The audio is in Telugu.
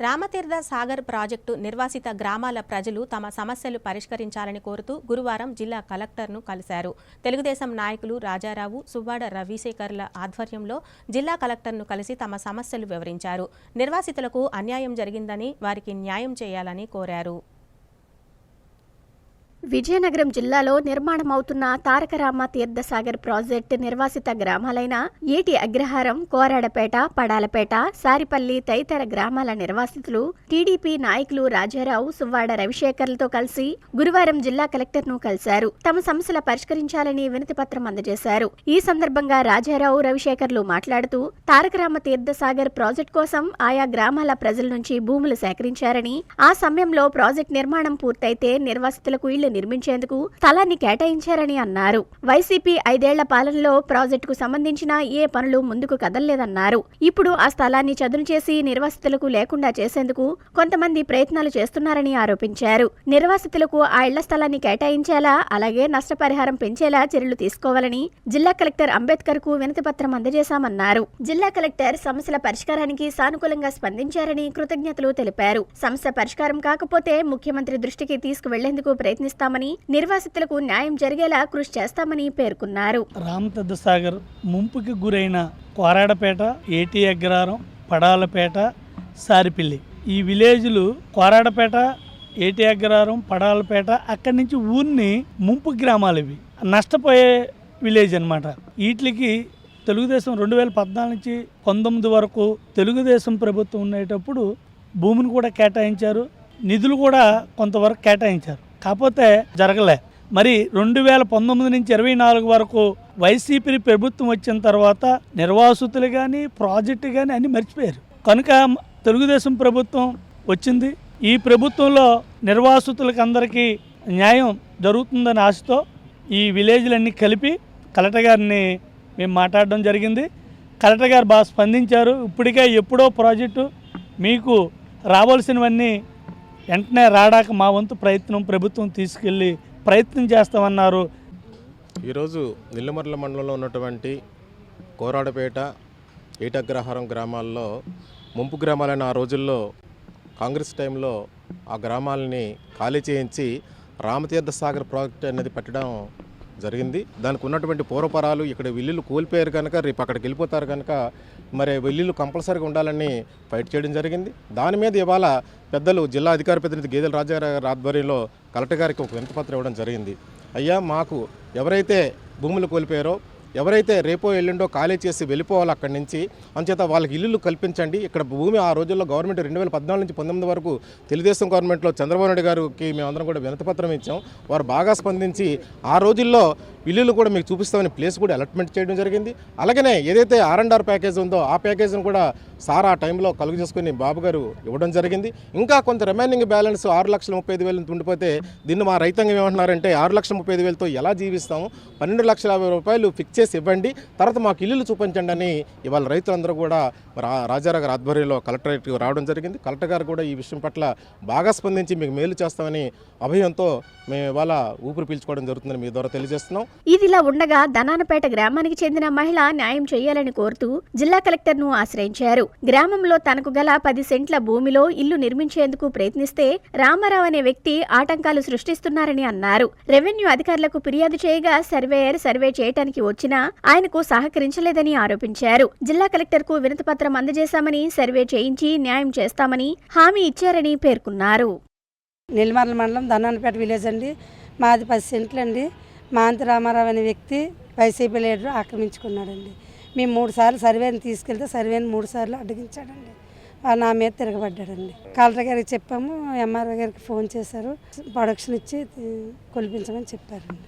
రామతీర్థ సాగర్ ప్రాజెక్టు నిర్వాసిత గ్రామాల ప్రజలు తమ సమస్యలు పరిష్కరించాలని కోరుతూ గురువారం జిల్లా కలెక్టర్ను కలిశారు. తెలుగుదేశం నాయకులు రాజారావు, సువ్వాడ రవిశేఖర్ల ఆధ్వర్యంలో జిల్లా కలెక్టర్ను కలిసి తమ సమస్యలు వివరించారు. నిర్వాసితులకు అన్యాయం జరిగిందని, వారికి న్యాయం చేయాలని కోరారు. విజయనగరం జిల్లాలో నిర్మాణమవుతున్న తారకరామ తీర్థసాగర్ ప్రాజెక్టు నిర్వాసిత గ్రామాలైన ఏటి అగ్రహారం, కోరాడపేట, పడాలపేట, సారిపల్లి తదితర గ్రామాల నిర్వాసితులు టీడీపీ నాయకులు రాజారావు, సువ్వాడ రవిశేఖర్లతో కలిసి గురువారం జిల్లా కలెక్టర్ను కలిశారు. తమ సమస్యల పరిష్కరించాలని వినతిపత్రం అందజేశారు. ఈ సందర్భంగా రాజారావు, రవిశేఖర్లు మాట్లాడుతూ తారకరామ తీర్థసాగర్ ప్రాజెక్టు కోసం ఆయా గ్రామాల ప్రజల నుంచి భూములు సేకరించారని, ఆ సమయంలో ప్రాజెక్టు నిర్మాణం పూర్తయితే నిర్వాసితులకు ఇళ్లు నిర్మించేందుకు స్థలాన్ని కేటాయించారని అన్నారు. వైసీపీ 5 ఏళ్ల పాలనలో ప్రాజెక్టుకు సంబంధించిన ఏ పనులు ముందుకు కదలలేదన్నారు. ఇప్పుడు ఆ స్థలాన్ని చదును చేసి నిర్వాసితులకు లేకుండా చేసేందుకు కొంతమంది ప్రయత్నాలు చేస్తున్నారని ఆరోపించారు. నిర్వాసితులకు ఆ ఇళ్ల స్థలాన్ని కేటాయించేలా, అలాగే నష్టపరిహారం పెంచేలా చర్యలు తీసుకోవాలని జిల్లా కలెక్టర్ అంబేద్కర్ కు వినతిపత్రం అందజేశామన్నారు. జిల్లా కలెక్టర్ సమస్యల పరిష్కారానికి సానుకూలంగా స్పందించారని కృతజ్ఞతలు తెలిపారు. సమస్య పరిష్కారం కాకపోతే ముఖ్యమంత్రి దృష్టికి తీసుకువెళ్లేందుకు ప్రయత్నిస్తామని, నిర్వాసితులకు న్యాయం జరిగేలా కృషి చేస్తామని పేర్కొన్నారు. రామతీర్థ సాగర్ ముంపుకి గురైన కోరాడపేట, ఏటి అగ్రహారం, పడాలపేట, సారిపల్లి ఈ విలేజ్లు కోరాడపేట, ఏటి అగ్రహారం, పడాలపేట అక్కడి నుంచి ఊరిని ముంపు గ్రామాలు ఇవి నష్టపోయే విలేజ్ అన్నమాట. వీటికి తెలుగుదేశం 2014 నుంచి 19 వరకు తెలుగుదేశం ప్రభుత్వం ఉండేటప్పుడు భూమిని కూడా కేటాయించారు, నిధులు కూడా కొంతవరకు కేటాయించారు. కాకపోతే జరగలే. మరి 2019 నుంచి 24 వరకు వైసీపీ ప్రభుత్వం వచ్చిన తర్వాత నిర్వాసితులు కానీ, ప్రాజెక్టు కానీ అన్నీ మర్చిపోయారు. కనుక తెలుగుదేశం ప్రభుత్వం వచ్చింది. ఈ ప్రభుత్వంలో నిర్వాసితులకి అందరికీ న్యాయం జరుగుతుందని ఆశతో ఈ విలేజ్లన్నీ కలిపి కలెక్టర్ గారిని మేము మాట్లాడడం జరిగింది. కలెక్టర్ గారు బాగా స్పందించారు. ఇప్పటికే ఎప్పుడో ప్రాజెక్టు మీకు రావాల్సినవన్నీ వెంటనే రాడాక మా వంతు ప్రయత్నం ప్రభుత్వం తీసుకెళ్ళి ప్రయత్నం చేస్తామన్నారు. ఈరోజు నిల్లమర్ల మండలంలో ఉన్నటువంటి కోరాడపేట, ఏటగ్రహారం గ్రామాల్లో ముంపు గ్రామాలైన ఆ రోజుల్లో కాంగ్రెస్ టైంలో ఆ గ్రామాలని ఖాళీ చేయించి రామతీర్థ సాగర్ ప్రాజెక్ట్ అనేది పెట్టడం జరిగింది. దానికి ఉన్నటువంటి పూర్వపరాలు ఇక్కడ ఇల్లులు కోల్పోయారు కనుక రేపు అక్కడికి వెళ్ళిపోతారు కనుక మరి ఇల్లులు కంపల్సరీగా ఉండాలని ఫైట్ చేయడం జరిగింది. దాని మీద ఇవాళ పెద్దలు జిల్లా అధికార ప్రతినిధి గేదెల రాజారావు ఆధ్వర్యంలో కలెక్టర్ గారికి ఒక వినతిపత్రం ఇవ్వడం జరిగింది. అయ్యా, మాకు ఎవరైతే భూములు కోల్పోయారో, ఎవరైతే రేపో ఎల్లుండో ఖాళీ చేసి వెళ్ళిపోవాలి అక్కడి నుంచి, అంచేత వాళ్ళకి ఇల్లులు కల్పించండి. ఇక్కడ భూమి ఆ రోజుల్లో గవర్నమెంట్ 2014 నుంచి 19 వరకు తెలుగుదేశం గవర్నమెంట్లో చంద్రబాబు నాయుడు గారికి మేమందరం కూడా వినతిపత్రం ఇచ్చాం. వారు బాగా స్పందించి ఆ రోజుల్లో ఇల్లులు కూడా మీకు చూపిస్తామని ప్లేస్ కూడా అలాట్మెంట్ చేయడం జరిగింది. అలాగనే ఏదైతే R&R ప్యాకేజ్ ఉందో ఆ ప్యాకేజ్ను కూడా సార్ ఆ టైంలో కలుగు చేసుకుని బాబు గారు ఇవ్వడం జరిగింది. ఇంకా కొంత రిమైనింగ్ బ్యాలెన్స్ 6,35,000 ఉండిపోతే దీన్ని మా రైతాంగం ఏమంటున్నారంటే 6,35,000తో ఎలా జీవిస్తాము, 12,50,000 రూపాయలు ఫిక్స్ చేసి ఇవ్వండి, తర్వాత మాకు ఇల్లులు చూపించండి అని ఇవాళ రైతులందరూ కూడా రాజారావు గారి ఆధ్వర్యంలో కలెక్టరేట్కి రావడం జరిగింది. కలెక్టర్ గారు కూడా ఈ విషయం పట్ల బాగా స్పందించి మీకు మేలు చేస్తామని అభయంతో మేము ఇవాళ ఊపిరి పీల్చుకోవడం జరుగుతుందని మీ ద్వారా తెలియజేస్తున్నాం. ఇదిలా ఉండగా దనానపేట గ్రామానికి చెందిన మహిళ న్యాయం చేయాలని కోరుతూ జిల్లా కలెక్టర్ను ఆశ్రయించారు. గ్రామంలో తనకు గల 10 సెంట్ల భూమిలో ఇల్లు నిర్మించేందుకు ప్రయత్నిస్తే రామారావు అనే వ్యక్తి ఆటంకాలు సృష్టిస్తున్నారని అన్నారు. రెవెన్యూ అధికారులకు ఫిర్యాదు చేయగా సర్వేయర్ సర్వే చేయడానికి వచ్చినా ఆయనకు సహకరించలేదని ఆరోపించారు. జిల్లా కలెక్టర్ కు వినతిపత్రం అందజేశామని, సర్వే చేయించి న్యాయం చేస్తామని హామీ ఇచ్చారని పేర్కొన్నారు. నిల్మర్ల మండలం దన్నానపేట విలేజ్ అండి. మాది 10 సెంట్లు అండి. మాంతి రామారావు అనే వ్యక్తి వైసీపీ లీడరు ఆక్రమించుకున్నాడండి. మేము 3 సార్లు సర్వేని తీసుకెళ్తే సర్వేని 3 సార్లు అడ్డగించాడండి. నా మీద తిరగబడ్డాడండి. కలెక్టర్ గారికి చెప్పాము, ఎంఆర్ఓ గారికి ఫోన్ చేశారు, ప్రొడక్షన్ ఇచ్చి కొలిపించమని చెప్పారండి.